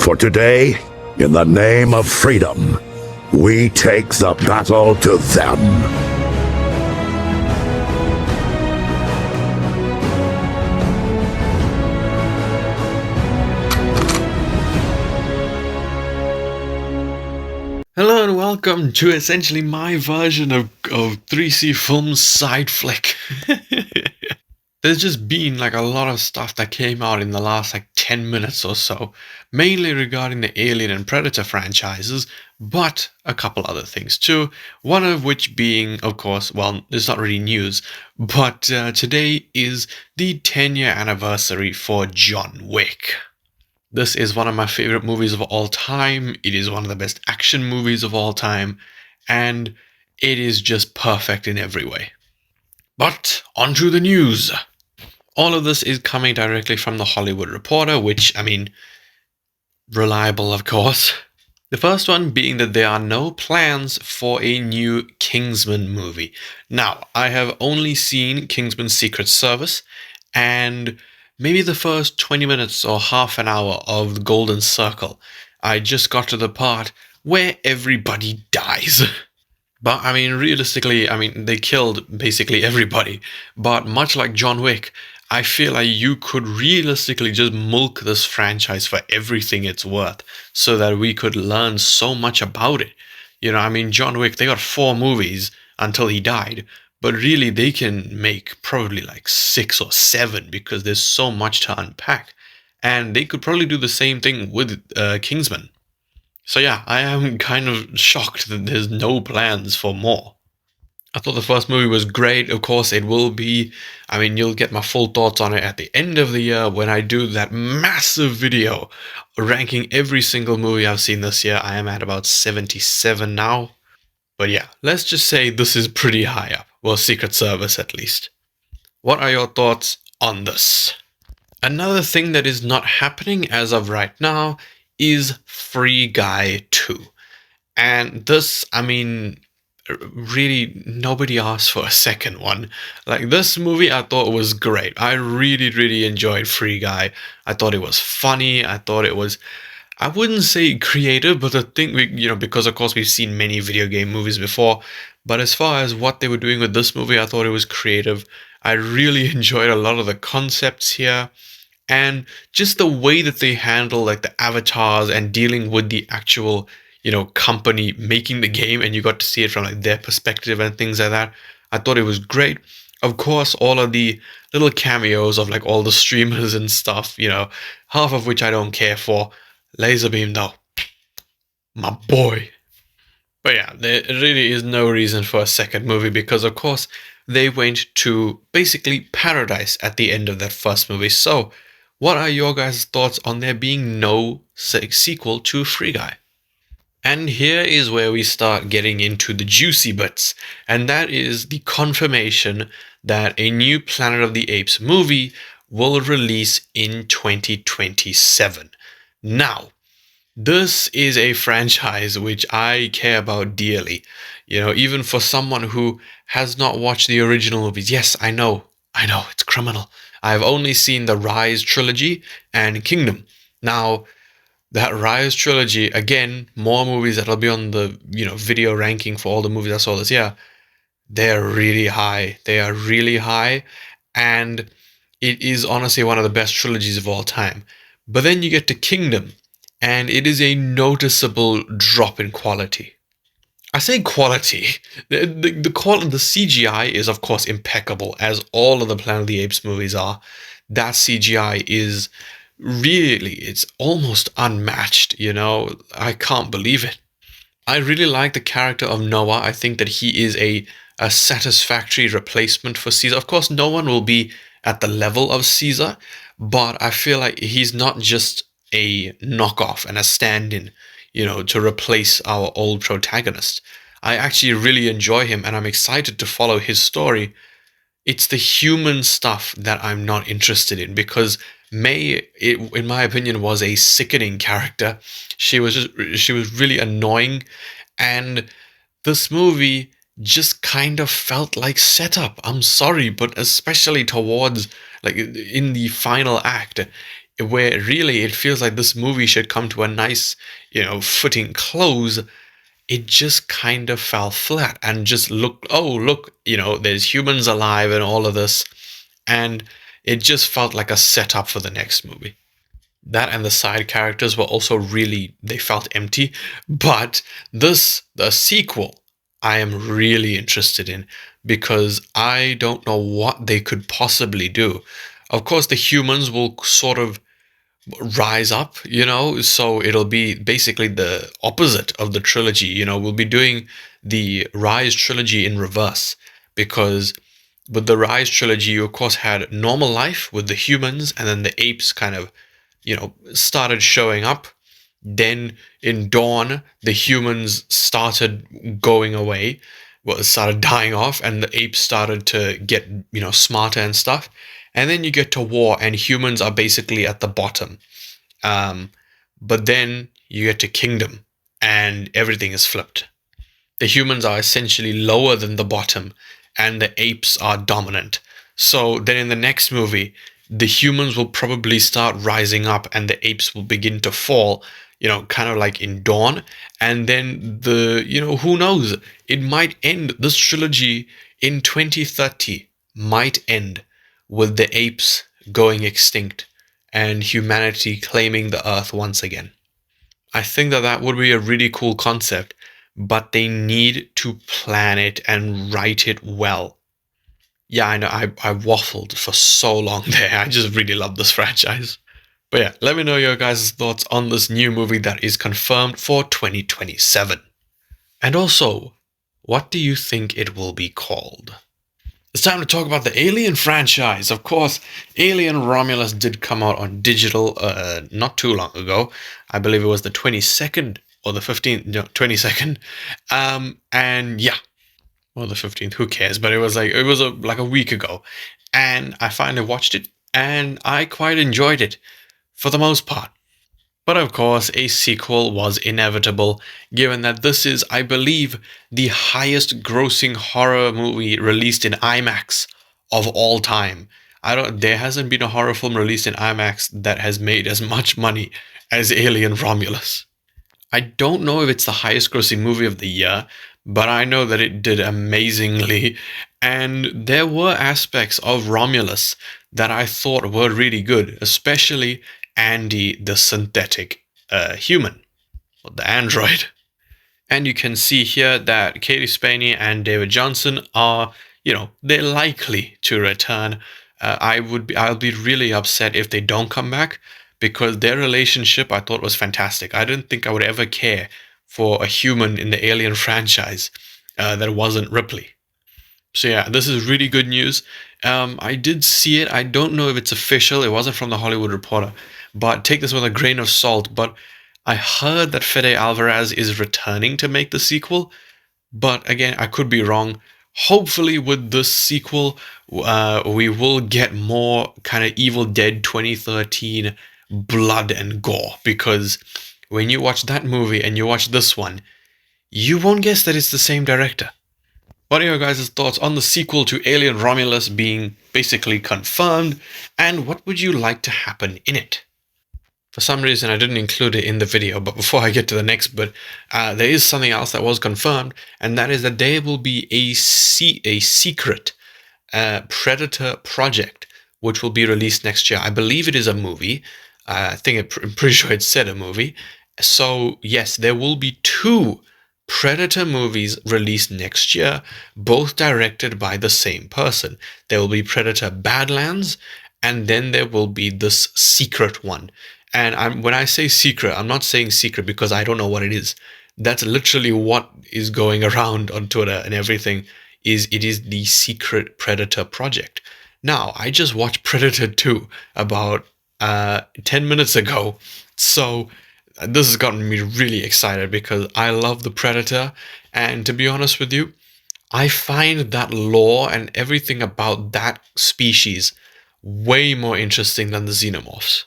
For today, in the name of freedom, we take the battle to them. Hello and welcome to essentially my version of 3C Films side flick. There's just been like a lot of stuff that came out in the last 10 minutes or so, mainly regarding the Alien and Predator franchises, but a couple other things too, one of which being, of course, well, it's not really news, but today is the 10-year anniversary for John Wick. This is one of my favorite movies of all time. It is one of the best action movies of all time, and it is just perfect in every way. But onto the news. All of this is coming directly from the Hollywood Reporter, which, reliable, of course. The first one being that there are no plans for a new Kingsman movie. Now, I have only seen Kingsman Secret Service, and maybe the first 20 minutes or half an hour of the Golden Circle. I just got to the part where everybody dies. But, realistically, they killed basically everybody. But much like John Wick, I feel like you could realistically just milk this franchise for everything it's worth so that we could learn so much about it. John Wick, they got 4 movies until he died. But really, they can make probably 6 or 7 because there's so much to unpack. And they could probably do the same thing with Kingsman. So yeah, I am kind of shocked that there's no plans for more. I thought the first movie was great. Of course, it will be. You'll get my full thoughts on it at the end of the year when I do that massive video ranking every single movie I've seen this year. I am at about 77 now. But yeah, let's just say this is pretty high up. Well, Secret Service at least. What are your thoughts on this? Another thing that is not happening as of right now is Free Guy 2. And this, really nobody asked for a second one. This movie I thought was great. I really enjoyed Free Guy. I thought it was funny. I thought it was, I wouldn't say creative, but the thing, because of course we've seen many video game movies before, but as far as what they were doing with this movie, I thought it was creative. I really enjoyed a lot of the concepts here, and just the way that they handle the avatars and dealing with the actual, company making the game, and you got to see it from their perspective and things like that. I thought it was great. Of course, all of the little cameos of all the streamers and stuff, half of which I don't care for. Laserbeam though, my boy. But yeah, there really is no reason for a second movie because of course they went to basically paradise at the end of that first movie. So what are your guys' thoughts on there being no sequel to Free Guy? And here is where we start getting into the juicy bits, and that is the confirmation that a new Planet of the Apes movie will release in 2027. Now, this is a franchise which I care about dearly. Even for someone who has not watched the original movies. Yes, I know, it's criminal. I've only seen the Rise trilogy and Kingdom. Now, that Rise trilogy, again, more movies that'll be on the, video ranking for all the movies I saw this year. They're really high. They are really high. And it is honestly one of the best trilogies of all time. But then you get to Kingdom, and it is a noticeable drop in quality. I say quality. The CGI is, of course, impeccable, as all of the Planet of the Apes movies are. That CGI is really, it's almost unmatched, I can't believe it. I really like the character of Noah. I think that he is a satisfactory replacement for Caesar. Of course, no one will be at the level of Caesar, but I feel like he's not just a knockoff and a stand-in, to replace our old protagonist. I actually really enjoy him, and I'm excited to follow his story. It's the human stuff that I'm not interested in, because May, in my opinion, was a sickening character. She was really annoying, and this movie just kind of felt like setup. I'm sorry, but especially towards in the final act, where really it feels like this movie should come to a nice, footing close. It just kind of fell flat and just looked, oh, look, there's humans alive and all of this. And it just felt like a setup for the next movie. That and the side characters were also really, they felt empty. But the sequel, I am really interested in because I don't know what they could possibly do. Of course, the humans will sort of rise up, so it'll be basically the opposite of the trilogy. We'll be doing the Rise trilogy in reverse because with the Rise trilogy, you of course had normal life with the humans, and then the apes kind of, started showing up. Then in Dawn, the humans started going away, well, it started dying off, and the apes started to get, smarter and stuff. And then you get to War, and humans are basically at the bottom. Um, but then you get to Kingdom, and everything is flipped. The humans are essentially lower than the bottom, and the apes are dominant. So then in the next movie, the humans will probably start rising up and the apes will begin to fall, kind of like in Dawn. And then who knows? It might end, this trilogy in 2030 might end with the apes going extinct and humanity claiming the earth once again. I think that that would be a really cool concept, but they need to plan it and write it well. Yeah, I know, I waffled for so long there. I just really love this franchise. But yeah, let me know your guys' thoughts on this new movie that is confirmed for 2027. And also, what do you think it will be called? It's time to talk about the Alien franchise. Of course, Alien Romulus did come out on digital not too long ago. I believe it was the 22nd or the 15th, no, 22nd. And yeah, or the 15th, who cares? But it was like a week ago. And I finally watched it and I quite enjoyed it for the most part. But of course, a sequel was inevitable, given that this is, I believe, the highest grossing horror movie released in IMAX of all time. There hasn't been a horror film released in IMAX that has made as much money as Alien Romulus. I don't know if it's the highest grossing movie of the year, but I know that it did amazingly. And there were aspects of Romulus that I thought were really good, especially Andy, the synthetic human, or the android. And you can see here that Katie Spaney and David Johnson are, they're likely to return. I'll be really upset if they don't come back because their relationship I thought was fantastic. I didn't think I would ever care for a human in the Alien franchise that wasn't Ripley. So yeah, this is really good news. I did see it. I don't know if it's official. It wasn't from the Hollywood Reporter, but take this with a grain of salt. But I heard that Fede Alvarez is returning to make the sequel. But again, I could be wrong. Hopefully, with this sequel, we will get more kind of Evil Dead 2013 blood and gore. Because when you watch that movie and you watch this one, you won't guess that it's the same director. What are your guys' thoughts on the sequel to Alien Romulus being basically confirmed, and what would you like to happen in it? For some reason, I didn't include it in the video, but before I get to the next bit, there is something else that was confirmed, and that is that there will be a secret Predator project, which will be released next year. I believe it is a movie. I'm pretty sure it said a movie. So yes, there will be two Predator movies released next year, both directed by the same person. There will be Predator Badlands, and then there will be this secret one. And when I say secret, I'm not saying secret because I don't know what it is. That's literally what is going around on Twitter and everything. It is the secret Predator project. Now, I just watched Predator 2 about 10 minutes ago, so this has gotten me really excited because I love the Predator, and to be honest with you, I find that lore and everything about that species way more interesting than the xenomorphs.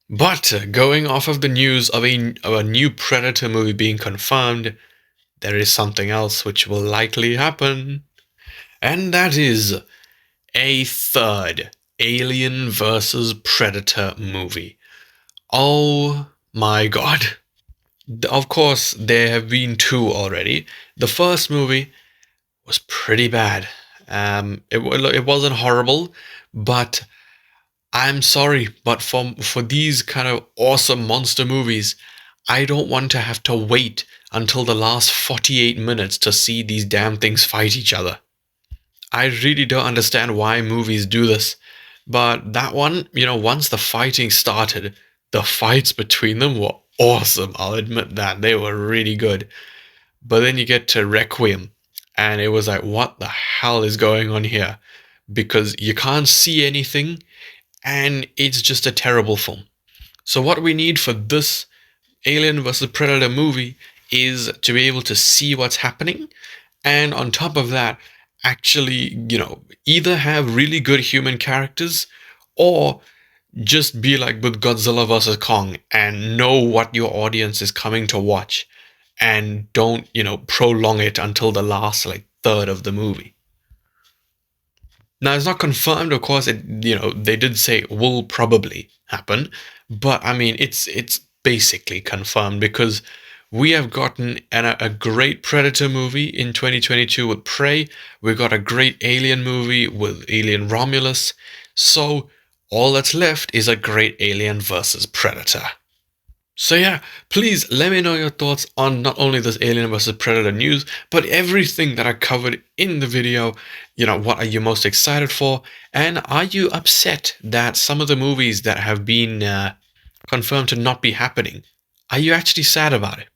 But going off of the news of a new Predator movie being confirmed, there is something else which will likely happen, and that is a third Alien vs. Predator movie. Oh my god. Of course, there have been two already. The first movie was pretty bad. It wasn't horrible, but I'm sorry, but for these kind of awesome monster movies, I don't want to have to wait until the last 48 minutes to see these damn things fight each other. I really don't understand why movies do this. But that one, once the fighting started, the fights between them were awesome. I'll admit that. They were really good. But then you get to Requiem, and it was like, what the hell is going on here? Because you can't see anything, and it's just a terrible film. So, what we need for this Alien vs. Predator movie is to be able to see what's happening, and on top of that, actually, either have really good human characters or just be like with Godzilla vs. Kong and know what your audience is coming to watch and don't, prolong it until the last like third of the movie. Now it's not confirmed, of course. They did say will probably happen, but I mean, it's basically confirmed because we have gotten a great Predator movie in 2022 with Prey. We got a great Alien movie with Alien Romulus. So all that's left is a great Alien versus Predator. So yeah, please let me know your thoughts on not only this Alien vs Predator news, but everything that I covered in the video. What are you most excited for? And are you upset that some of the movies that have been confirmed to not be happening, are you actually sad about it?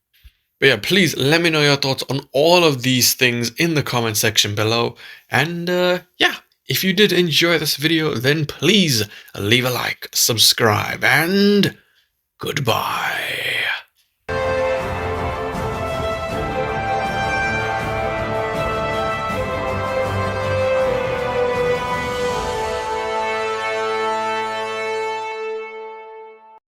But yeah, please let me know your thoughts on all of these things in the comment section below. And yeah, if you did enjoy this video, then please leave a like, subscribe, and goodbye.